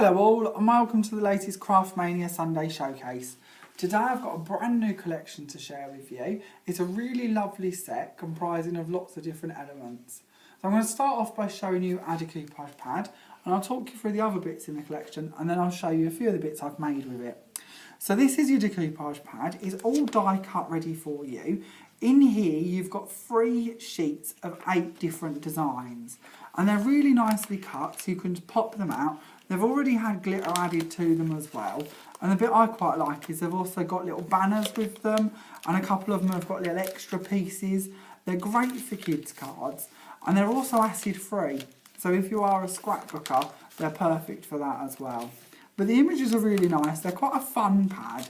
Hello all and welcome to the latest Craftmania Sunday Showcase. Today I've got a brand new collection to share with you. It's a really lovely set comprising of lots of different elements. So I'm going to start off by showing you our decoupage pad, and I'll talk you through the other bits in the collection, and then I'll show you a few of the bits I've made with it. So this is your decoupage pad. It's all die cut ready for you. In here you've got 3 sheets of 8 different designs, and they're really nicely cut so you can just pop them out. They've already had glitter added to them as well, and the bit I quite like is they've also got little banners with them, and a couple of them have got little extra pieces. They're great for kids cards, and they're also acid free, so if you are a scrapbooker they're perfect for that as well. But the images are really nice. They're quite a fun pad,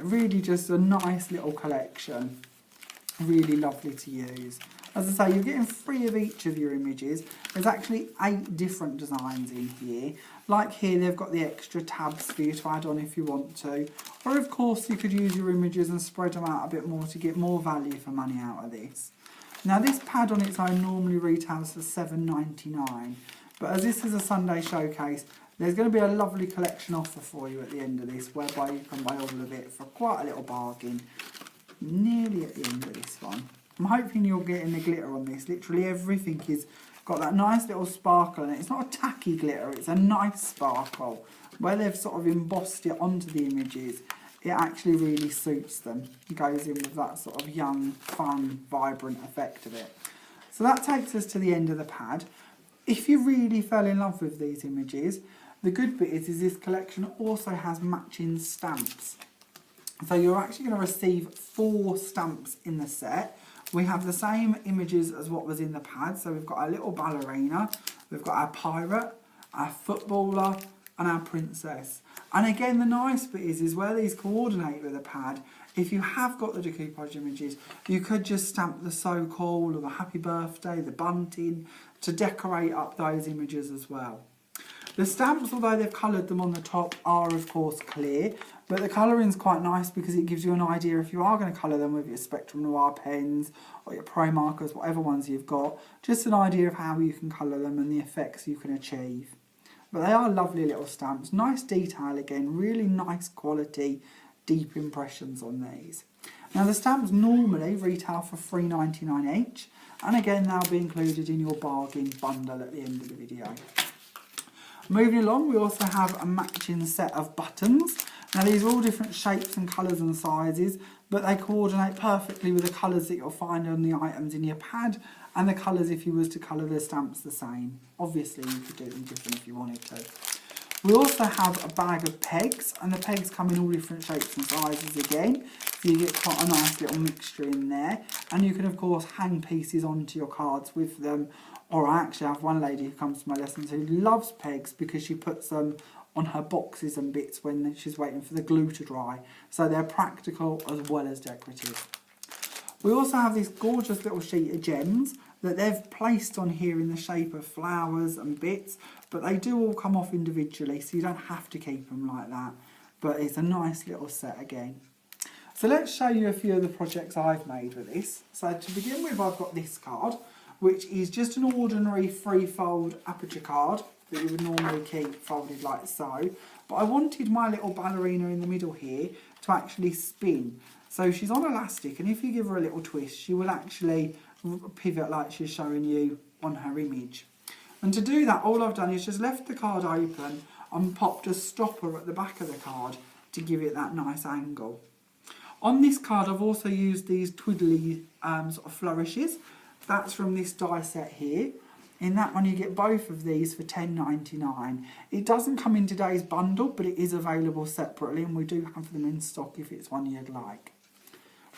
really just a nice little collection, really lovely to use. As I say, you're getting 3 of each of your images. There's actually 8 different designs in here. Like here, they've got the extra tabs for you to add on if you want to. Or of course, you could use your images and spread them out a bit more to get more value for money out of this. Now this pad on its own normally retails for $7.99. But as this is a Sunday showcase, there's going to be a lovely collection offer for you at the end of this, whereby you can buy all of it for quite a little bargain. Nearly at the end of this one. I'm hoping you're getting the glitter on this. Literally everything is got that nice little sparkle in it. It's not a tacky glitter, it's a nice sparkle. Where they've sort of embossed it onto the images, it actually really suits them. It goes in with that sort of young, fun, vibrant effect of it. So that takes us to the end of the pad. If you really fell in love with these images, the good bit is this collection also has matching stamps. So you're actually going to receive 4 stamps in the set. We have the same images as what was in the pad. So we've got our little ballerina, we've got our pirate, our footballer and our princess. And again, the nice bit is where these coordinate with the pad, if you have got the decoupage images, you could just stamp the so cool or the happy birthday, the bunting, to decorate up those images as well. The stamps, although they've coloured them on the top, are of course clear, but the colouring's quite nice because it gives you an idea if you are going to colour them with your Spectrum Noir pens or your Pro markers, whatever ones you've got, just an idea of how you can colour them and the effects you can achieve. But they are lovely little stamps, nice detail again, really nice quality, deep impressions on these. Now the stamps normally retail for $3.99 each, and again they'll be included in your bargain bundle at the end of the video. Moving along, we also have a matching set of buttons. Now these are all different shapes and colours and sizes, but they coordinate perfectly with the colours that you'll find on the items in your pad, and the colours if you was to colour the stamps the same. Obviously you could do them different if you wanted to. We also have a bag of pegs, and the pegs come in all different shapes and sizes again, so you get quite a nice little mixture in there. And you can of course hang pieces onto your cards with them, or I actually have one lady who comes to my lessons who loves pegs because she puts them on her boxes and bits when she's waiting for the glue to dry, so they're practical as well as decorative. We also have this gorgeous little sheet of gems that they've placed on here in the shape of flowers and bits, but they do all come off individually, so you don't have to keep them like that, but it's a nice little set again. So let's show you a few of the projects I've made with this. So to begin with, I've got this card, which is just an ordinary 3-fold aperture card that you would normally keep folded like so, but I wanted my little ballerina in the middle here to actually spin. So she's on elastic, and if you give her a little twist, she will actually pivot like she's showing you on her image. And to do that, all I've done is just left the card open and popped a stopper at the back of the card to give it that nice angle. On this card, I've also used these twiddly sort of flourishes. That's from this die set here. In that one you get both of these for $10.99. It doesn't come in today's bundle, but it is available separately, and we do have them in stock if it's one you'd like.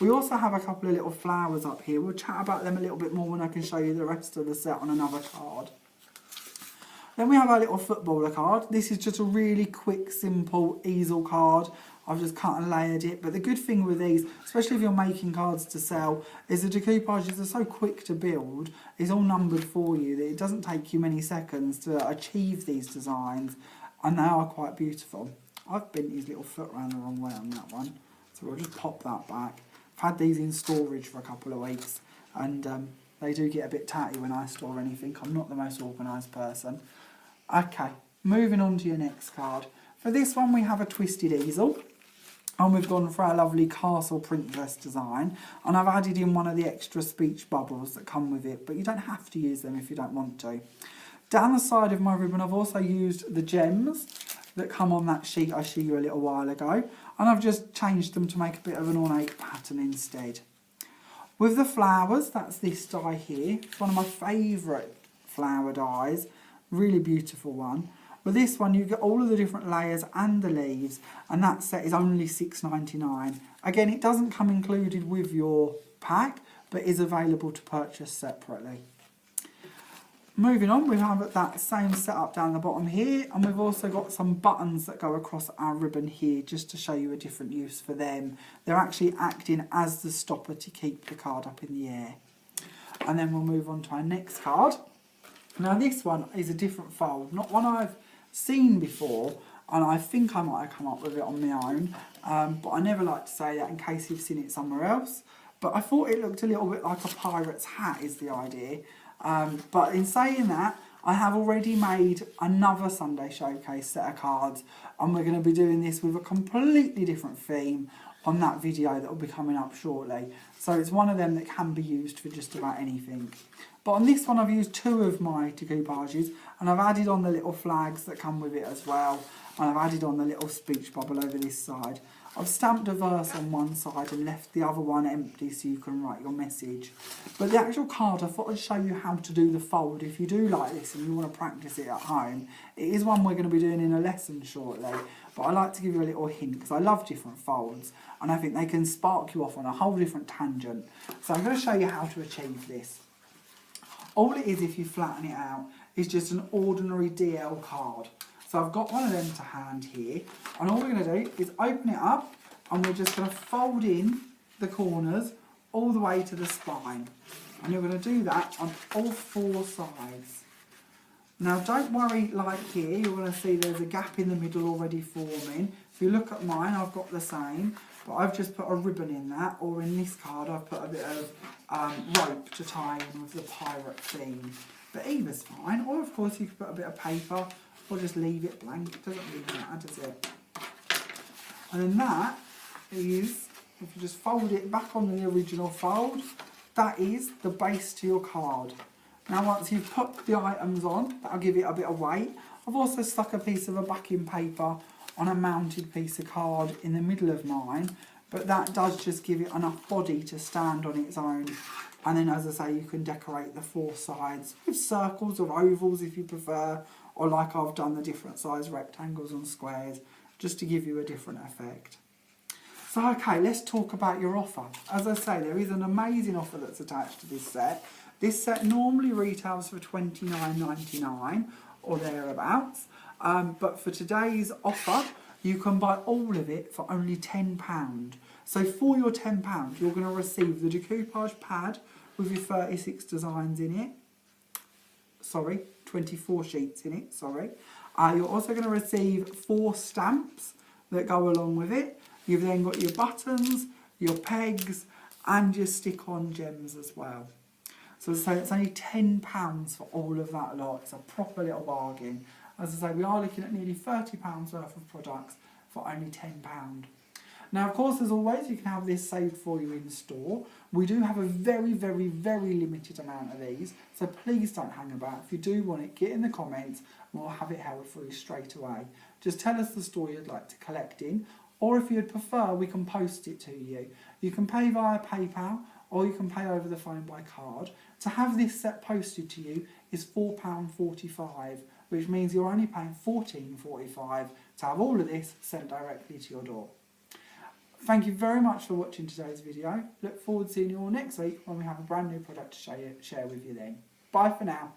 We also have a couple of little flowers up here. We'll chat about them a little bit more when I can show you the rest of the set on another card. Then we have our little footballer card. This is just a really quick, simple easel card. I've just cut and layered it. But the good thing with these, especially if you're making cards to sell, is the decoupages are so quick to build. It's all numbered for you that it doesn't take you many seconds to achieve these designs. And they are quite beautiful. I've bent his little foot around the wrong way on that one, so we'll just pop that back. I've had these in storage for a couple of weeks, and they do get a bit tatty when I store anything. I'm not the most organised person. Okay, Moving on to your next card. For this one we have a twisted easel. And we've gone for our lovely castle princess design. And I've added in one of the extra speech bubbles that come with it. But you don't have to use them if you don't want to. Down the side of my ribbon I've also used the gems that come on that sheet I showed you a little while ago. And I've just changed them to make a bit of an ornate pattern instead. With the flowers, that's this die here. It's one of my favourite flower dies. Really beautiful one. With this one you get all of the different layers and the leaves, and that set is only $6.99. Again, it doesn't come included with your pack, but is available to purchase separately. Moving on, we have that same setup down the bottom here, and we've also got some buttons that go across our ribbon here just to show you a different use for them. They're actually acting as the stopper to keep the card up in the air. And then we'll move on to our next card. Now this one is a different fold, not one I've seen before, and I think I might have come up with it on my own, but I never like to say that in case you've seen it somewhere else. But I thought it looked a little bit like a pirate's hat is the idea. But in saying that, I have already made another Sunday Showcase set of cards, and we're going to be doing this with a completely different theme on that video that will be coming up shortly. So it's one of them that can be used for just about anything. But on this one I've used 2 of my decoupages, and I've added on the little flags that come with it as well, and I've added on the little speech bubble over this side. I've stamped a verse on one side and left the other one empty so you can write your message. But the actual card, I thought I'd show you how to do the fold. If you do like this and you want to practice it at home, it is one we're going to be doing in a lesson shortly. But I like to give you a little hint because I love different folds, and I think they can spark you off on a whole different tangent. So I'm going to show you how to achieve this. All it is, if you flatten it out, is just an ordinary DL card. So I've got one of them to hand here, and all we're going to do is open it up, and we're just going to fold in the corners all the way to the spine. And you're going to do that on all 4 sides. Now don't worry, like here, you're going to see there's a gap in the middle already forming. If you look at mine, I've got the same, but I've just put a ribbon in that, or in this card I've put a bit of rope to tie in with the pirate theme. But either's fine, or of course you could put a bit of paper, or just leave it blank. It doesn't really matter, does it? And then that is, if you just fold it back on the original fold, that is the base to your card. Now once you've put the items on, that'll give it a bit of weight. I've also stuck a piece of a backing paper on a mounted piece of card in the middle of mine, but that does just give it enough body to stand on its own. And then, as I say, you can decorate the 4 sides with circles or ovals if you prefer, or like I've done the different size rectangles and squares, just to give you a different effect. So okay, let's talk about your offer. As I say, there is an amazing offer that's attached to this set. This set normally retails for $29.99 or thereabouts, but for today's offer, you can buy all of it for only £10. So for your £10, you're going to receive the decoupage pad with your 36 designs in it. Sorry, 24 sheets in it, sorry. You're also going to receive 4 stamps that go along with it. You've then got your buttons, your pegs, and your stick-on gems as well. So it's only £10 for all of that lot. It's a proper little bargain. As I say, we are looking at nearly £30 worth of products for only £10. Now, of course, as always, you can have this saved for you in store. We do have a very, very, very limited amount of these, so please don't hang about. If you do want it, get in the comments and we'll have it held for you straight away. Just tell us the store you'd like to collect in, or if you'd prefer, we can post it to you. You can pay via PayPal, or you can pay over the phone by card. To have this set posted to you is £4.45, which means you're only paying £14.45 to have all of this sent directly to your door. Thank you very much for watching today's video. Look forward to seeing you all next week when we have a brand new product to share with you then. Bye for now.